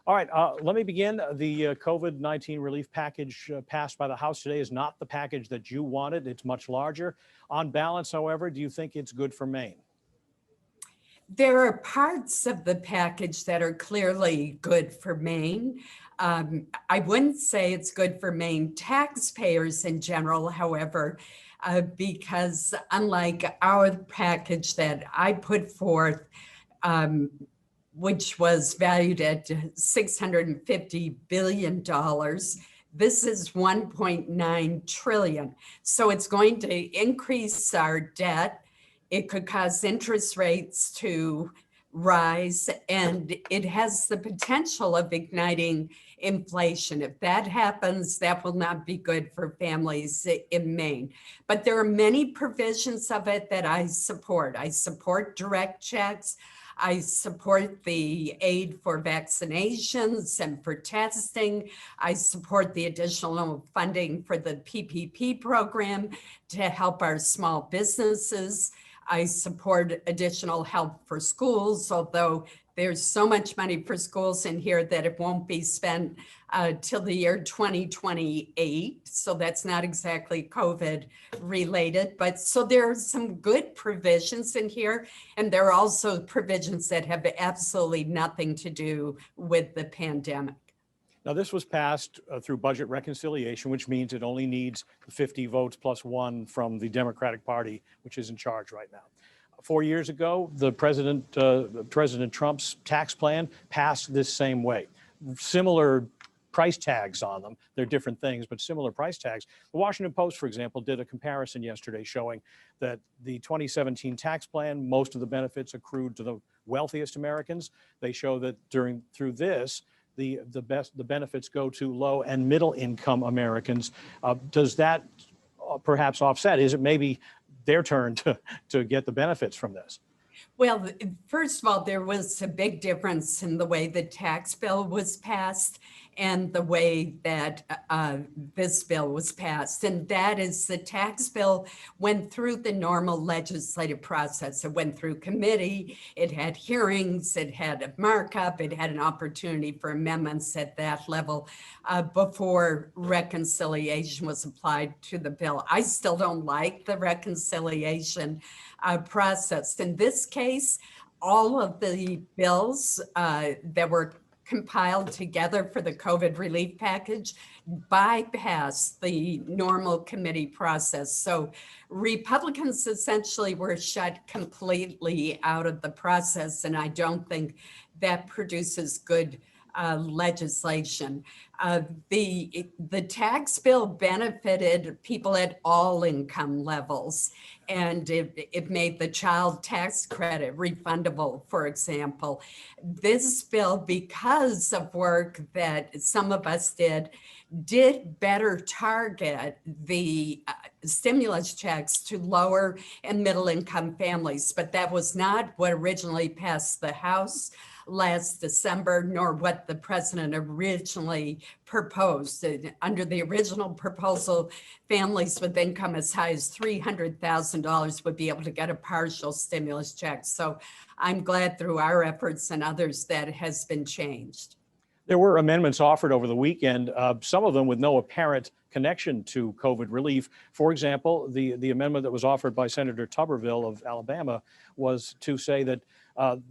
All right, let me begin. The COVID-19 relief package passed by the House today is not the package that you wanted. It's much larger. On balance, however, do you think it's good for Maine? There are parts of the package that are clearly good for Maine. I wouldn't say it's good for Maine taxpayers in general, however, because unlike our package that I put forth, which was valued at $650 billion, this is 1.9 trillion. So it's going to increase our debt. It could cause interest rates to rise, and it has the potential of igniting inflation. If that happens, that will not be good for families in Maine. But there are many provisions of it that I support. I support direct checks. I support the aid for vaccinations and for testing. I support the additional funding for the PPP program to help our small businesses. I support additional help for schools, although there's so much money for schools in here that it won't be spent till the year 2028. So that's not exactly COVID related, but so there are some good provisions in here. And there are also provisions that have absolutely nothing to do with the pandemic. Now, this was passed through budget reconciliation, which means it only needs 50 votes plus one from the Democratic Party, which is in charge right now. 4 years ago, President Trump's tax plan passed this same way. Similar price tags on them. They're different things, but similar price tags. The Washington Post, for example, did a comparison yesterday showing that the 2017 tax plan, most of the benefits accrued to the wealthiest Americans. They show that through this, the benefits go to low and middle income Americans. Does that perhaps offset? Is it maybe their turn to get the benefits from this? Well, first of all, there was a big difference in the way the tax bill was passed and the way that this bill was passed. And that is the tax bill went through the normal legislative process. It went through committee, it had hearings, it had a markup, it had an opportunity for amendments at that level before reconciliation was applied to the bill. I still don't like the reconciliation process. In this case, all of the bills that were compiled together for the COVID relief package bypassed the normal committee process. So Republicans essentially were shut completely out of the process, and I don't think that produces good legislation. The tax bill benefited people at all income levels, and it made the child tax credit refundable, for example. This bill, because of work that some of us did better target the stimulus checks to lower and middle income families, but that was not what originally passed the House last December, nor what the president originally proposed. Under the original proposal, families with income as high as $300,000 would be able to get a partial stimulus check. So I'm glad through our efforts and others that has been changed. There were amendments offered over the weekend, some of them with no apparent connection to COVID relief. For example, the amendment that was offered by Senator Tuberville of Alabama was to say that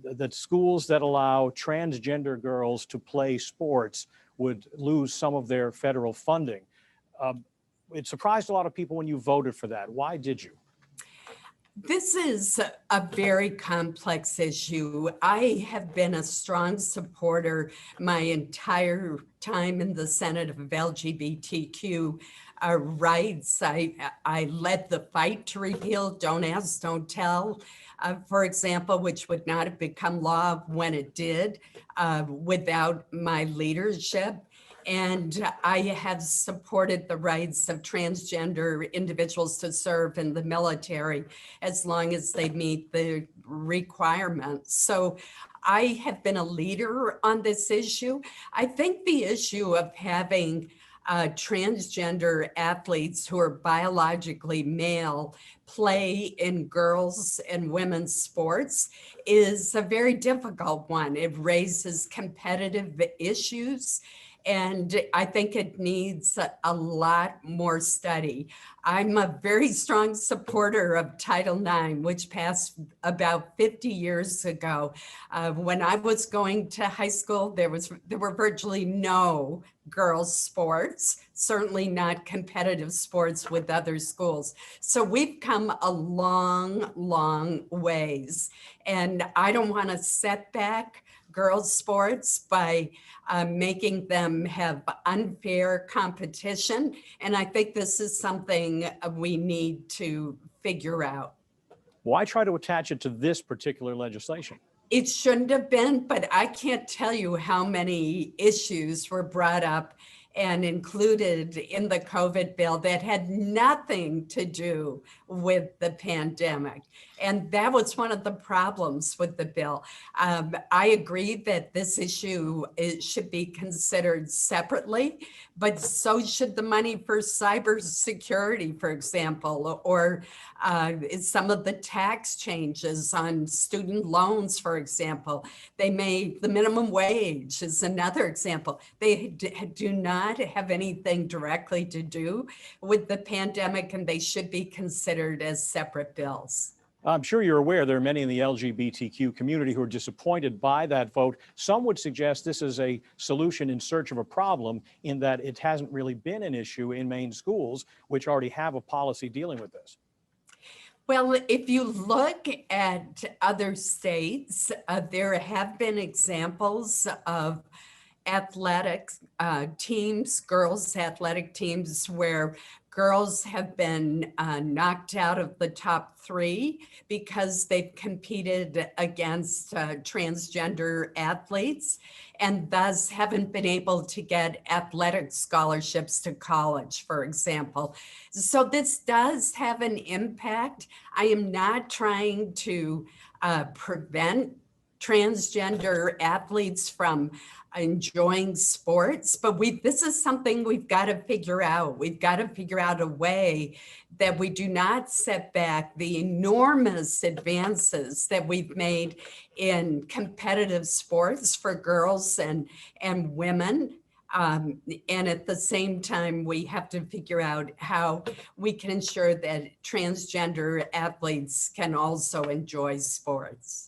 that schools that allow transgender girls to play sports would lose some of their federal funding. It surprised a lot of people when you voted for that. Why did you? This is a very complex issue. I have been a strong supporter my entire time in the Senate of LGBTQ rights. I led the fight to repeal Don't Ask, Don't Tell, for example, which would not have become law when it did without my leadership. And I have supported the rights of transgender individuals to serve in the military as long as they meet the requirements. So I have been a leader on this issue. I think the issue of having transgender athletes who are biologically male play in girls and women's sports is a very difficult one. It raises competitive issues, and I think it needs a lot more study. I'm a very strong supporter of Title IX, which passed about 50 years ago. When I was going to high school, there were virtually no girls' sports, certainly not competitive sports with other schools. So we've come a long, long ways. And I don't want to set back girls' sports by making them have unfair competition. And I think this is something we need to figure out. Why try to attach it to this particular legislation? It shouldn't have been, but I can't tell you how many issues were brought up and included in the COVID bill that had nothing to do with the pandemic. And that was one of the problems with the bill. I agree that this issue should be considered separately, but so should the money for cybersecurity, for example, or some of the tax changes on student loans, for example. The minimum wage is another example. They do not have anything directly to do with the pandemic, and they should be considered as separate bills. I'm sure you're aware there are many in the LGBTQ community who are disappointed by that vote. Some would suggest this is a solution in search of a problem, in that it hasn't really been an issue in Maine schools, which already have a policy dealing with this. Well, if you look at other states, there have been examples of athletics teams, girls' athletic teams, where girls have been knocked out of the top 3 because they've competed against transgender athletes and thus haven't been able to get athletic scholarships to college, for example. So this does have an impact. I am not trying to prevent transgender athletes from enjoying sports, but this is something we've got to figure out. We've got to figure out a way that we do not set back the enormous advances that we've made in competitive sports for girls and women. And at the same time, we have to figure out how we can ensure that transgender athletes can also enjoy sports.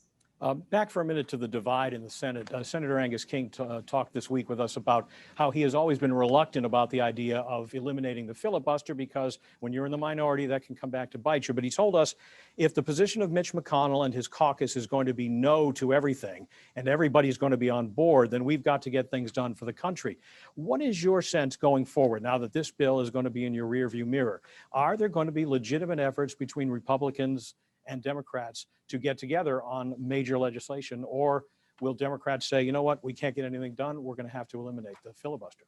Back for a minute to the divide in the Senate. Senator Angus King talked this week with us about how he has always been reluctant about the idea of eliminating the filibuster, because when you're in the minority, that can come back to bite you. But he told us if the position of Mitch McConnell and his caucus is going to be no to everything and everybody's going to be on board, then we've got to get things done for the country. What is your sense going forward now that this bill is going to be in your rearview mirror? Are there going to be legitimate efforts between Republicans and Democrats to get together on major legislation, or will Democrats say, you know what, we can't get anything done, we're going to have to eliminate the filibuster?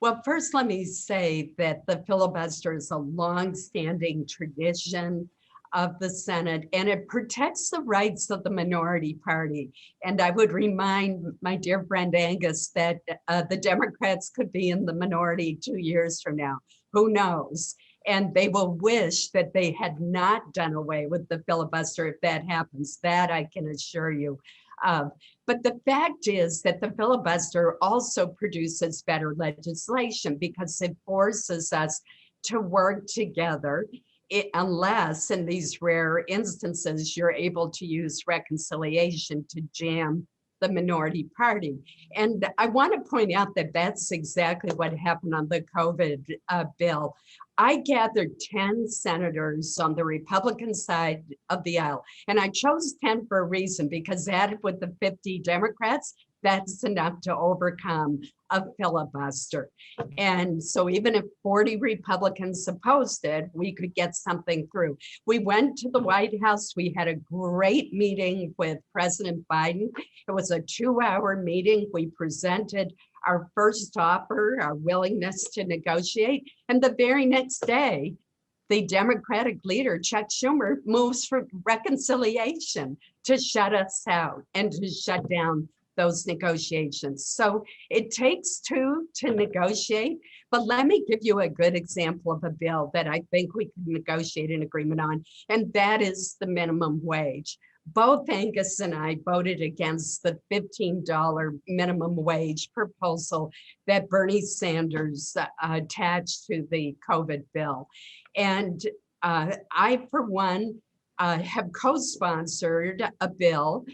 Well, first, let me say that the filibuster is a long-standing tradition of the Senate, and it protects the rights of the minority party. And I would remind my dear friend Angus that the Democrats could be in the minority 2 years from now. Who knows? And they will wish that they had not done away with the filibuster if that happens. That I can assure you. But the fact is that the filibuster also produces better legislation because it forces us to work together, unless in these rare instances you're able to use reconciliation to jam the minority party. And I want to point out that that's exactly what happened on the COVID bill. I gathered 10 senators on the Republican side of the aisle, and I chose 10 for a reason, because added with the 50 Democrats, that's enough to overcome a filibuster. And so even if 40 Republicans opposed it, we could get something through. We went to the White House. We had a great meeting with President Biden. It was a 2-hour meeting. We presented our first offer, our willingness to negotiate. And the very next day, the Democratic leader, Chuck Schumer, moves for reconciliation to shut us out and to shut down those negotiations. So it takes two to negotiate, but let me give you a good example of a bill that I think we could negotiate an agreement on, and that is the minimum wage. Both Angus and I voted against the $15 minimum wage proposal that Bernie Sanders attached to the COVID bill. And I, for one, have co-sponsored a bill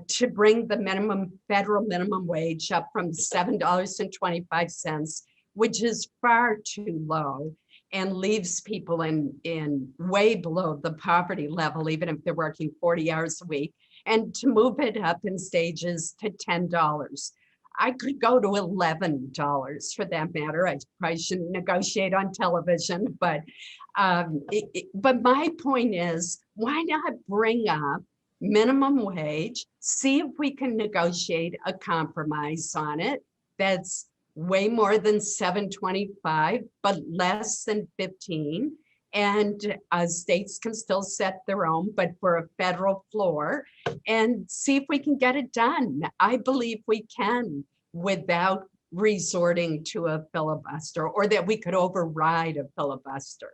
to bring the federal minimum wage up from $7.25, which is far too low and leaves people in way below the poverty level, even if they're working 40 hours a week, and to move it up in stages to $10. I could go to $11 for that matter. I probably shouldn't negotiate on television, but my point is, why not bring up minimum wage, see if we can negotiate a compromise on it that's way more than $7.25, but less than 15. And states can still set their own, but for a federal floor, and see if we can get it done. I believe we can without resorting to a filibuster, or that we could override a filibuster.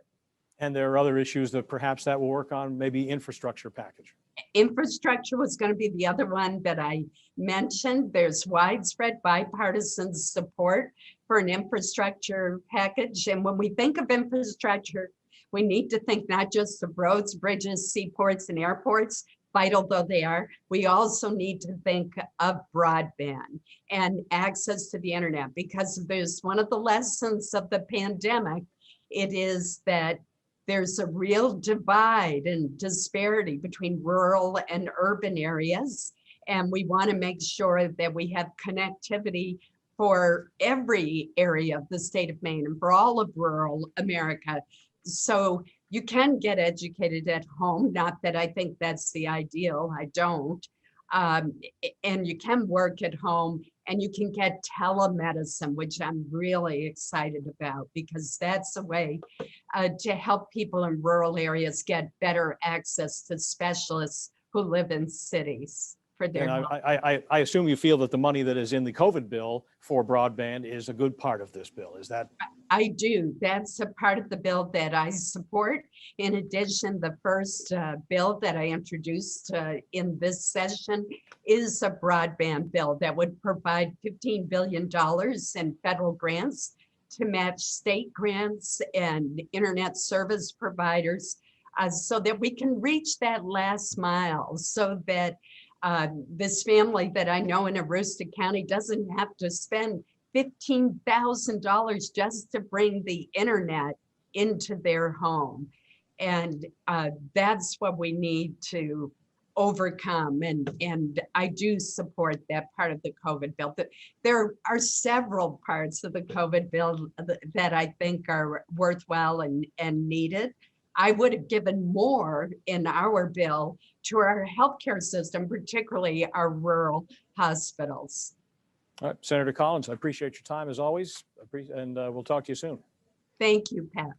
And there are other issues that perhaps that will work on, maybe infrastructure package. Infrastructure was going to be the other one that I mentioned. There's widespread bipartisan support for an infrastructure package. And when we think of infrastructure, we need to think not just of roads, bridges, seaports, and airports, vital though they are. We also need to think of broadband and access to the internet, because there's one of the lessons of the pandemic. It is that there's a real divide and disparity between rural and urban areas. And we want to make sure that we have connectivity for every area of the state of Maine and for all of rural America. So you can get educated at home, not that I think that's the ideal, I don't. And you can work at home, and you can get telemedicine, which I'm really excited about, because that's a way to help people in rural areas get better access to specialists who live in cities for their And health. I assume you feel that the money that is in the COVID bill for broadband is a good part of this bill. Is that? I do. That's a part of the bill that I support. In addition, the first bill that I introduced in this session is a broadband bill that would provide $15 billion in federal grants to match state grants and internet service providers, so that we can reach that last mile, so that this family that I know in Aroostook County doesn't have to spend $15,000 just to bring the internet into their home. And that's what we need to overcome. And I do support that part of the COVID bill. There are several parts of the COVID bill that I think are worthwhile and needed. I would have given more in our bill to our healthcare system, particularly our rural hospitals. All right, Senator Collins, I appreciate your time as always, and we'll talk to you soon. Thank you, Pat.